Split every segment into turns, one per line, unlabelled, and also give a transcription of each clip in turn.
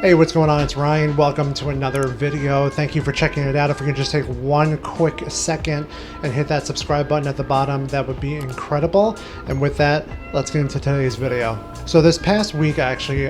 Hey, what's going on? It's Ryan. Welcome to another video. Thank you for checking it out. If we can just take one quick second and hit that subscribe button at the bottom, that would be incredible. And with that, let's get into today's video. So this past week, I actually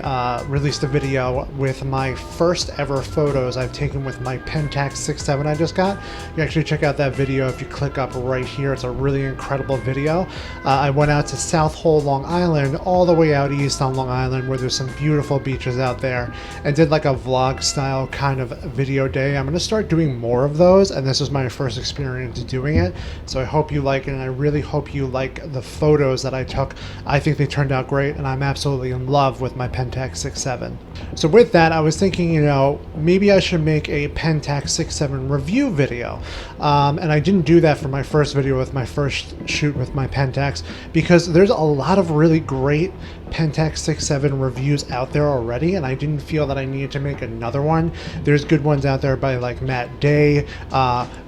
released a video with my first ever photos I've taken with my Pentax 6.7 I just got. You can actually check out that video if you click up right here. It's a really incredible video. I went out to South Hole, Long Island, all the way out east on Long Island, where there's some beautiful beaches out there, and did like a vlog style kind of video day. I'm going to start doing more of those, and this is my first experience doing it, so I hope you like it, and I really hope you like the photos that I took. I think they turned out great, and I'm absolutely in love with my Pentax 6.7. So with that, I was thinking, you know, maybe I should make a Pentax 6.7 review video, and I didn't do that for my first video with my first shoot with my Pentax, because there's a lot of really great Pentax 6.7 reviews out there already, and I didn't feel that I needed to make another one. There's good ones out there by like Matt Day,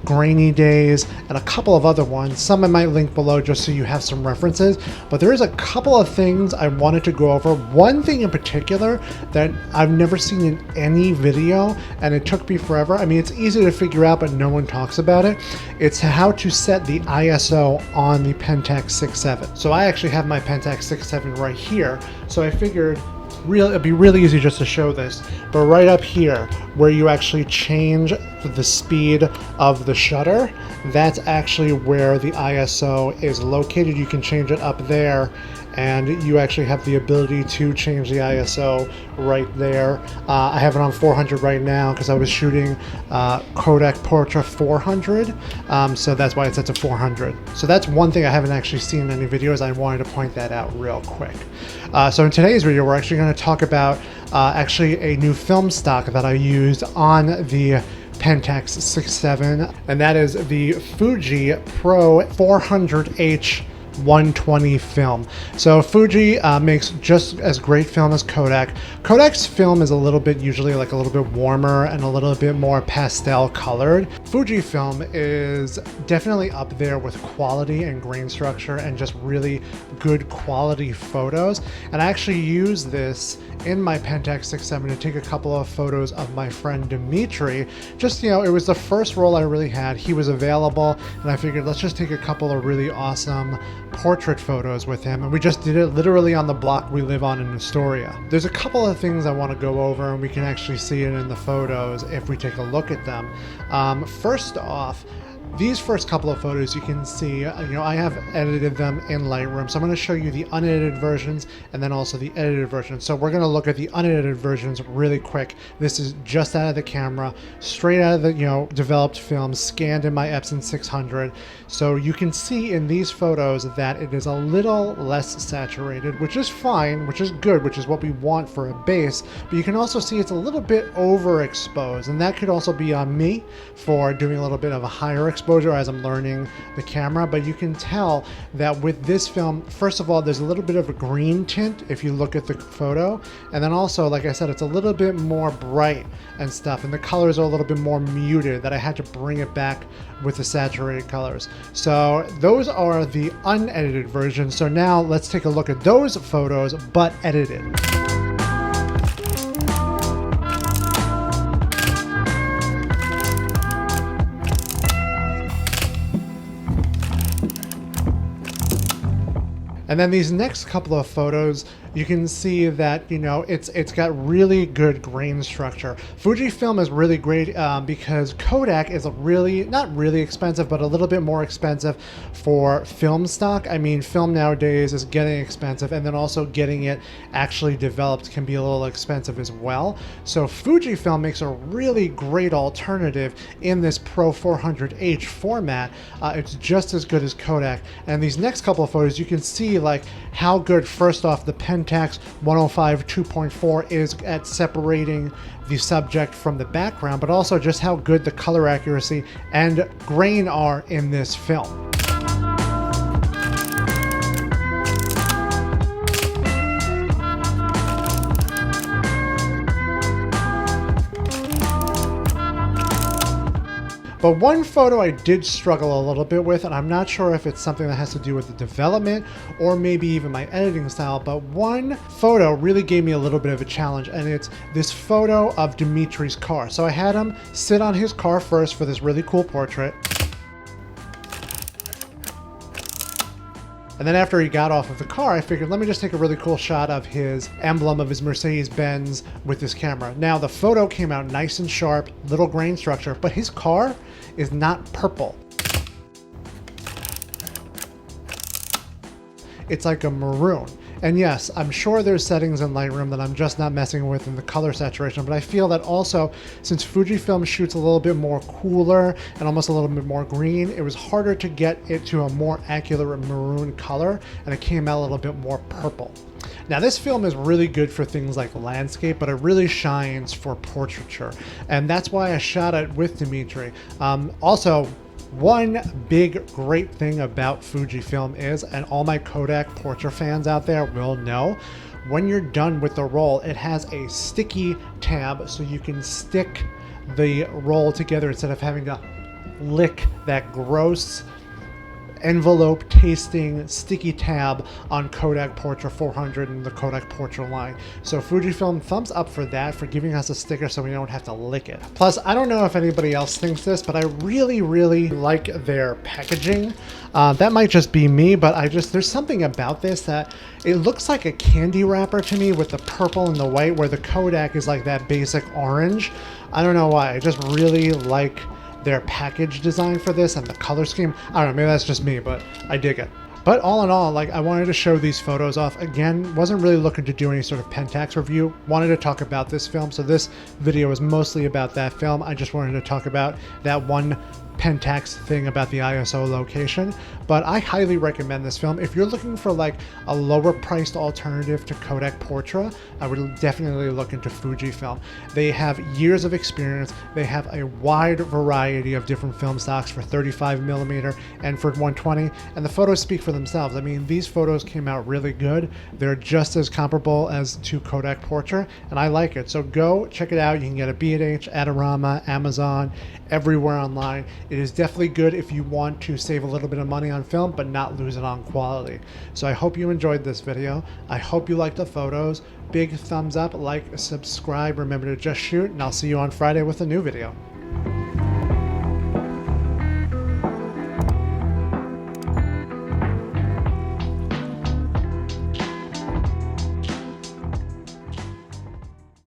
Grainy Days, and a couple of other ones. Some I might link below just so you have some references, but there is a couple of things I wanted to go over. One thing in particular that I've never seen in any video, and it took me forever. I mean, it's easy to figure out, but no one talks about it. It's how to set the ISO on the Pentax 6.7. So I actually have my Pentax 6.7 right here, so I figured it'd be really easy just to show this, but right up here where you actually change the speed of the shutter, that's actually where the ISO is located. You can change it up there, and you actually have the ability to change the ISO right there. I have it on 400 right now because I was shooting Kodak Portra 400, so that's why it's set to 400. So that's one thing I haven't actually seen in any videos. I wanted to point that out real quick. So in today's video, we're actually going to talk about actually a new film stock that I used on the Pentax 6.7, and that is the Fuji Pro 400H 120 film. So Fuji makes just as great film as Kodak. Kodak's film is a little bit, usually like a little bit warmer and a little bit more pastel colored. Fujifilm is definitely up there with quality and grain structure and just really good quality photos. And I actually use this in my Pentax 6.7 to take a couple of photos of my friend Dimitri. Just, you know, it was the first roll I really had. He was available, and I figured let's just take a couple of really awesome portrait photos with him, and we just did it literally on the block we live on in Astoria. There's a couple of things I want to go over, and we can actually see it in the photos if we take a look at them. First off, these first couple of photos, you can see, you know, I have edited them in Lightroom. So I'm going to show you the unedited versions and then also the edited versions. So we're going to look at the unedited versions really quick. This is just out of the camera, straight out of the, you know, developed film, scanned in my Epson 600. So you can see in these photos that it is a little less saturated, which is fine, which is good, which is what we want for a base. But you can also see it's a little bit overexposed, and that could also be on me for doing a little bit of a higher exposure as I'm learning the camera. But you can tell that with this film, first of all, there's a little bit of a green tint if you look at the photo, and then also, like I said, it's a little bit more bright and stuff, and the colors are a little bit more muted, that I had to bring it back with the saturated colors. So those are the unedited versions. So now let's take a look at those photos but edited. And then these next couple of photos, you can see that, you know, it's got really good grain structure. Fujifilm is really great because Kodak is really, not really expensive, but a little bit more expensive for film stock. I mean, film nowadays is getting expensive, and then also getting it actually developed can be a little expensive as well. So Fujifilm makes a really great alternative in this Pro 400H format. It's just as good as Kodak. And these next couple of photos, you can see like how good, first off, the Pentax 105 2.4 is at separating the subject from the background, but also just how good the color accuracy and grain are in this film. But one photo I did struggle a little bit with, and I'm not sure if it's something that has to do with the development or maybe even my editing style, but one photo really gave me a little bit of a challenge, and it's this photo of Dimitri's car. So I had him sit on his car first for this really cool portrait. And then after he got off of the car, I figured, let me just take a really cool shot of his emblem of his Mercedes-Benz with this camera. Now the photo came out nice and sharp, little grain structure, but his car is not purple. It's like a maroon. And yes, I'm sure there's settings in Lightroom that I'm just not messing with in the color saturation, but I feel that also, since Fujifilm shoots a little bit more cooler and almost a little bit more green, it was harder to get it to a more accurate maroon color, and it came out a little bit more purple. Now this film is really good for things like landscape, but it really shines for portraiture, and that's why I shot it with Dimitri. Also, one big great thing about Fujifilm is, and all my Kodak Portra fans out there will know, when you're done with the roll, it has a sticky tab so you can stick the roll together instead of having to lick that gross envelope tasting sticky tab on Kodak Portra 400 and the Kodak Portra line. So Fujifilm, thumbs up for that, for giving us a sticker so we don't have to lick it. Plus, I don't know if anybody else thinks this, but I really like their packaging. That might just be me, but there's something about this that it looks like a candy wrapper to me with the purple and the white, where the Kodak is like that basic orange. I don't know why, I just really like their package design for this and the color scheme. I don't know, maybe that's just me, but I dig it. But all in all, like, I wanted to show these photos off. Again, wasn't really looking to do any sort of Pentax review. Wanted to talk about this film, so this video is mostly about that film. I just wanted to talk about that one Pentax thing about the ISO location. But I highly recommend this film. If you're looking for like a lower priced alternative to Kodak Portra, I would definitely look into Fujifilm. They have years of experience. They have a wide variety of different film stocks for 35mm and for 120, and the photos speak for themselves. I mean, these photos came out really good. They're just as comparable as to Kodak Portra, and I like it. So go check it out. You can get a B&H, Adorama, Amazon, everywhere online. It is definitely good if you want to save a little bit of money on film but not lose it on quality. So I hope you enjoyed this video. I hope you liked the photos. Big thumbs up, like, subscribe, remember to just shoot, and I'll see you on Friday with a new video.